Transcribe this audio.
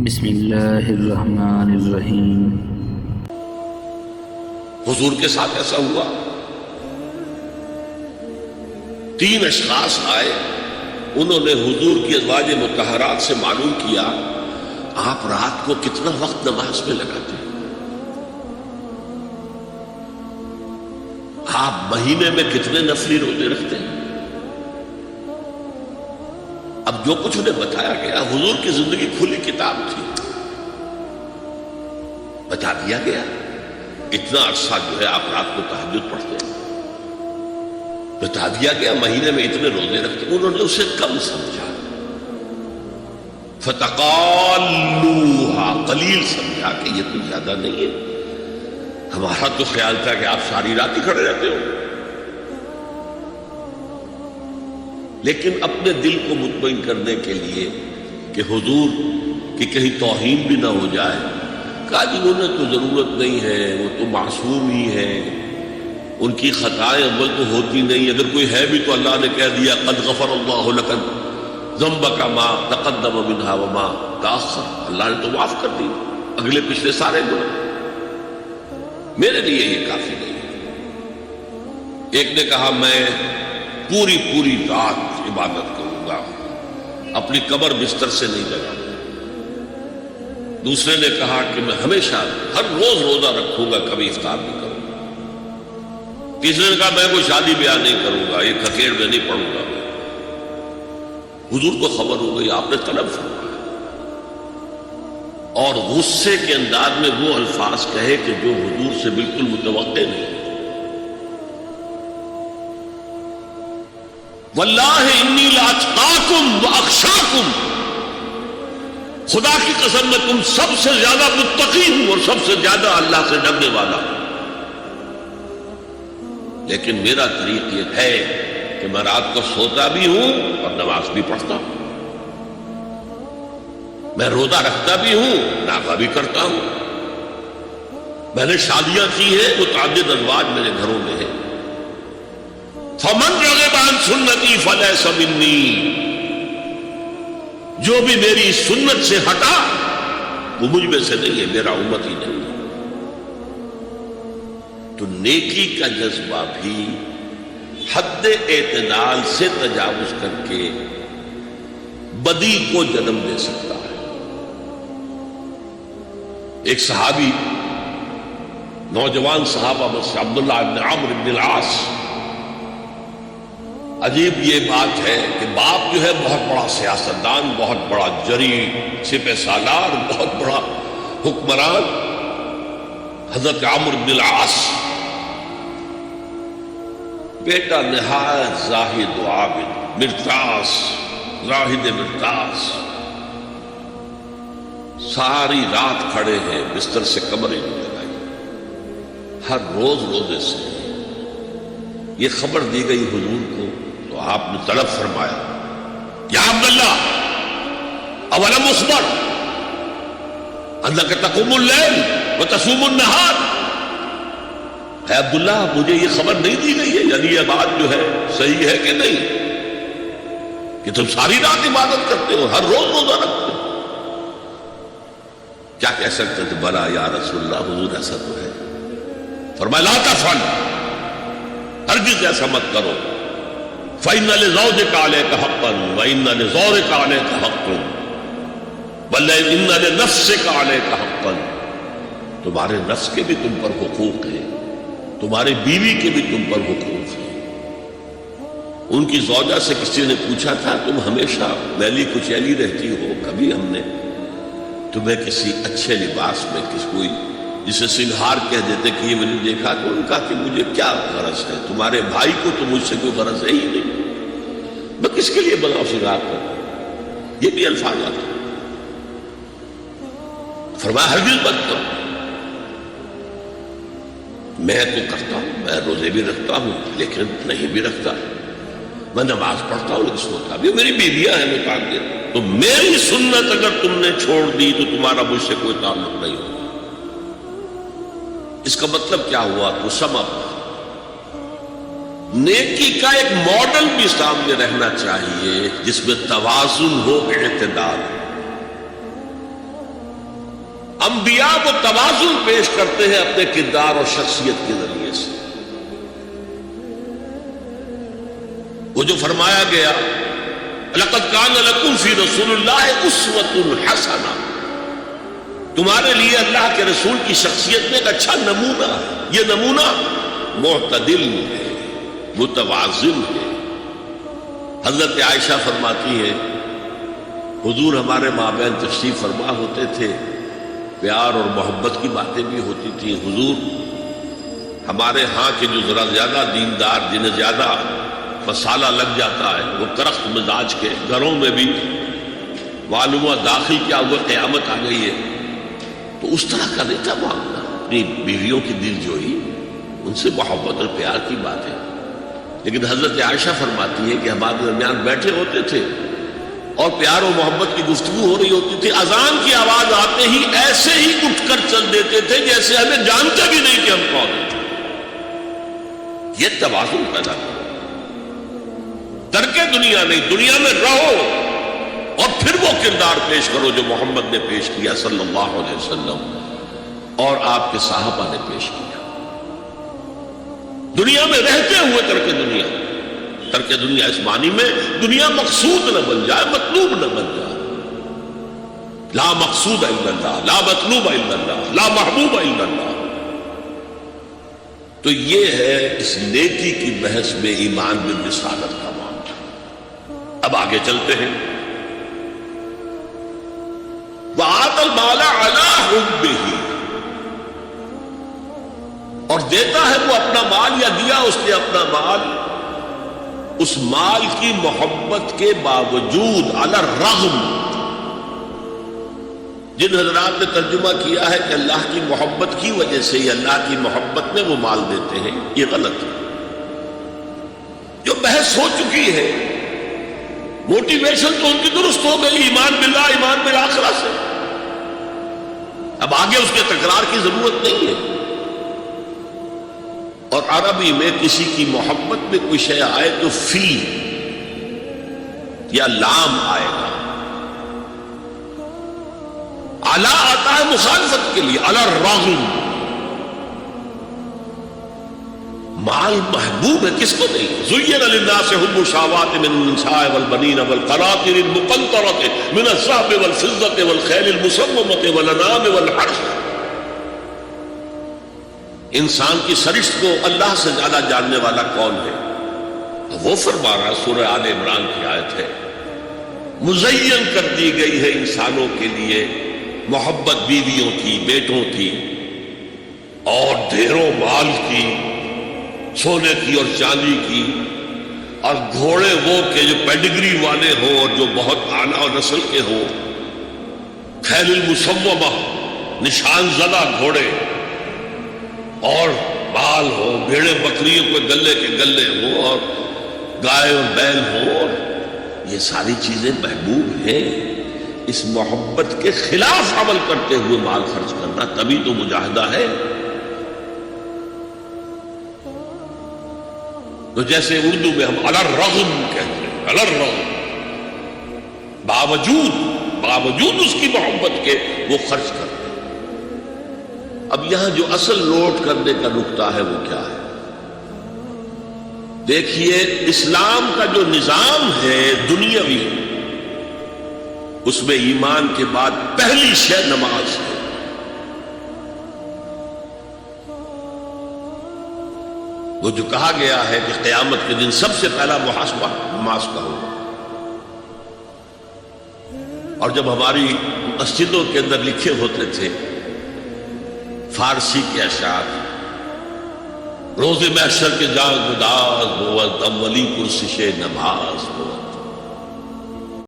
بسم اللہ الرحمن الرحیم۔ حضور کے ساتھ ایسا ہوا، 3 اشخاص آئے، انہوں نے حضور کی ازواج مطہرات سے معلوم کیا آپ رات کو کتنا وقت نماز میں لگاتے ہیں، آپ مہینے میں کتنے نفلی روزے رکھتے ہیں۔ اب جو کچھ انہیں بتایا گیا، حضور کی زندگی کھلی کتاب تھی، بتا دیا گیا اتنا عرصہ جو ہے آپ رات کو تہجد پڑھتے ہیں، بتا دیا گیا مہینے میں اتنے روزے رکھتے ہیں۔ انہوں نے اسے کم سمجھا، فتقالوہا، قلیل سمجھا کہ یہ تو زیادہ نہیں ہے، ہمارا تو خیال تھا کہ آپ ساری رات ہی کھڑے رہتے ہو۔ لیکن اپنے دل کو مطمئن کرنے کے لیے کہ حضور کی کہیں توہین بھی نہ ہو جائے، کہا جی انہیں تو ضرورت نہیں ہے، وہ تو معصوم ہی ہے، ان کی خطائیں اول تو ہوتی نہیں، اگر کوئی ہے بھی تو اللہ نے کہہ دیا قد غفر اللہ لک ذنبک ما تقدم منہا وما تاخر، اللہ نے تو معاف کر دی اگلے پچھلے سارے گناہ، میرے لیے یہ کافی نہیں ہے۔ ایک نے کہا میں پوری رات عبادت کروں گا، اپنی قبر بستر سے نہیں لگاؤں گا۔ دوسرے نے کہا کہ میں ہمیشہ ہر روز روزہ رکھوں گا، کبھی افطار نہیں کروں گا۔ تیسرے نے کہا میں کوئی شادی بیاہ نہیں کروں گا، یہ کھکیڑ میں نہیں پڑھوں گا۔ حضور کو خبر ہو گئی آپ نے طلب فرمایا، اور غصے کے انداز میں وہ الفاظ کہے کہ جو حضور سے بالکل متوقع نہیں۔ واللہ انی لاتقاکم واخشاکم، خدا کی قسم میں تم سب سے زیادہ متقی ہوں اور سب سے زیادہ اللہ سے ڈرنے والا ہوں، لیکن میرا طریق یہ ہے کہ میں رات کو سوتا بھی ہوں اور نماز بھی پڑھتا ہوں، میں روزہ رکھتا بھی ہوں، نافع بھی کرتا ہوں، میں نے شادیاں کی ہیں، متعدد ازواج میرے گھروں میں ہیں۔ فمن رغب عن سنتی فلیس منی، جو بھی میری سنت سے ہٹا وہ مجھ میں سے نہیں ہے، میرا امت ہی نہیں ہے۔ تو نیکی کا جذبہ بھی حد اعتدال سے تجاوز کر کے بدی کو جنم دے سکتا ہے۔ ایک صحابی، نوجوان صحابہ میں سے عبداللہ بن عمرو بن العاص، عجیب یہ بات ہے کہ باپ جو ہے بہت بڑا سیاستدان، بہت بڑا جری سپہ سالار، بہت بڑا حکمران، حضرت عمرو بن العاص، بیٹا نہایت زاہد و عابد، مرتاس، زاہد مرتاس، ساری رات کھڑے ہیں، بستر سے کمر ہی نہیں لگائی، ہر روز روزے سے۔ یہ خبر دی گئی حضور کو تو آپ نے طلب فرمایا یا عبداللہ اولم اخبر انک تقوم اللیل وتصوم النہار، اے عبداللہ مجھے یہ خبر نہیں دی گئی ہے، یعنی یہ بات جو ہے صحیح ہے کہ نہیں کہ تم ساری رات عبادت کرتے ہو، ہر روز روزہ رکھتے ہو؟ کیا کہہ سکتے تھے؟ بلا یا رسول اللہ، حضور ایسا تو ہے۔ فرمایا لا تفعل، ہرگز ایسا مت کرو، فإن لزوجك عليك حقا وإن لزورك عليك حقا بل إن لنفسك عليك حقا، تمہارے نفس کے بھی تم پر حقوق ہیں، تمہارے بیوی کے بھی تم پر حقوق ہیں۔ ان کی زوجہ سے کسی نے پوچھا تھا تم ہمیشہ میلی کچیلی رہتی ہو، کبھی ہم نے تمہیں کسی اچھے لباس میں کوئی جسے سنگھار کہہ دیتے کہ یہ میں نے دیکھا؟ تو ان کا کہ مجھے کیا غرض ہے، تمہارے بھائی کو تو مجھ سے کوئی غرض ہے ہی نہیں، میں کس کے لیے بناؤ سنگھار کروں؟ یہ بھی الفاظ آتے ہیں۔ فرمایا ہرگز مت کرو، میں تو کرتا ہوں، میں روزے بھی رکھتا ہوں لیکن نہیں بھی رکھتا، میں نماز پڑھتا ہوں لیکن سوتا بھی، میری بیویاں ہیں متعدد، تو میری سنت اگر تم نے چھوڑ دی تو تمہارا مجھ سے کوئی تعلق نہیں ہوگا۔ اس کا مطلب کیا ہوا؟ تو سبب نیکی کا ایک ماڈل بھی سامنے رہنا چاہیے جس میں توازن ہو، اعتدال۔ انبیاء وہ توازن پیش کرتے ہیں اپنے کردار اور شخصیت کے ذریعے سے. وہ جو فرمایا گیا لقد کان لکم فی رسول اللہ اسوۃ حسنہ، تمہارے لیے اللہ کے رسول کی شخصیت میں ایک اچھا نمونہ ہے. یہ نمونہ معتدل ہے، متوازن ہے. حضرت عائشہ فرماتی ہے حضور ہمارے مابین تشریف فرما ہوتے تھے، پیار اور محبت کی باتیں بھی ہوتی تھیں. حضور ہمارے ہاں کے جو ذرا زیادہ دیندار، جنہیں زیادہ مسالہ لگ جاتا ہے، وہ کرخت مزاج کے گھروں میں بھی معلوم ہوا داخل کیا ہوا قیامت آ گئی ہے. تو اس طرح کا نہیں تھا معاملہ. اپنی بیویوں کی دل جوئی، ان سے محبت اور پیار کی بات ہے. لیکن حضرت عائشہ فرماتی ہے کہ ہمارے درمیان بیٹھے ہوتے تھے اور پیار و محبت کی گفتگو ہو رہی ہوتی تھی، اذان کی آواز آتے ہی ایسے ہی اٹھ کر چل دیتے تھے جیسے ہمیں جانتے بھی نہیں کہ ہم کون ہیں. یہ توازن پیدا کرو، ترک دنیا نہیں، دنیا میں رہو اور پھر وہ کردار پیش کرو جو محمد نے پیش کیا صلی اللہ علیہ وسلم اور آپ کے صحابہ نے پیش کیا. دنیا میں رہتے ہوئے ترک دنیا اس معنی میں دنیا مقصود نہ بن جائے، مطلوب نہ بن جائے. لا مقصود الا اللہ، لا مطلوب الا اللہ، لا محبوب الا اللہ. تو یہ ہے اس نیکی کی بحث میں ایمان بالرسالت کا معاملہ. اب آگے چلتے ہیں. وَآتَى الْمَالَ عَلَىٰ حُبِّهِ، اور دیتا ہے وہ اپنا مال، یا دیا اس نے اپنا مال اس مال کی محبت کے باوجود، علی الرغم. جن حضرات نے ترجمہ کیا ہے کہ اللہ کی محبت کی وجہ سے یا اللہ کی محبت میں وہ مال دیتے ہیں، یہ غلط ہے. جو بحث ہو چکی ہے، موٹیویشن تو ان کی درست ہو گئی، ایمان باللہ، ایمان بالآخرہ سے. اب آگے اس کے تکرار کی ضرورت نہیں ہے. اور عربی میں کسی کی محبت میں کوئی شے آئے تو فی یا لام آئے گا. علی آتا ہے مخالفت کے لیے، علی الرغم. مال محبوب ہے، کس کو نہیں؟ زین للناس حب الشہوات من النساء والبنین والقناطر المقنطرة من الذهب والفضة والخیل المسومة والانعام والحرث. انسان کی سرشت کو اللہ سے زیادہ جاننے والا کون ہے؟ وہ فرما رہا سورہ آل عمران کی آیت ہے، مزین کر دی گئی ہے انسانوں کے لیے محبت بیویوں کی، بیٹوں کی، اور ڈھیروں مال کی، سونے کی اور چاندی کی، اور گھوڑے وہ کہ جو پیڈگری والے ہوں اور جو بہت اعلیٰ نسل کے ہوں، خیل المسومہ، نشان زدہ گھوڑے، اور مال ہو، بھیڑیں بکریوں کے گلے ہوں، اور گائے اور بیل ہوں. اور یہ ساری چیزیں محبوب ہیں. اس محبت کے خلاف عمل کرتے ہوئے مال خرچ کرنا تبھی تو مجاہدہ ہے. تو جیسے اردو میں ہم علی الرغم کہتے ہیں، علی الرغم، باوجود اس کی محبت کے وہ خرچ کرتے ہیں. اب یہاں جو اصل نوٹ کرنے کا نقطہ ہے وہ کیا ہے؟ دیکھیے، اسلام کا جو نظام ہے دنیاوی، اس میں ایمان کے بعد پہلی شے نماز ہے. وہ جو کہا گیا ہے کہ قیامت کے دن سب سے پہلا محاسبہ نماز کا ہوگا. اور جب ہماری مسجدوں کے اندر لکھے ہوتے تھے فارسی کے اشعار، روز محشر کے جاں گداز بود اولی پرسش نماز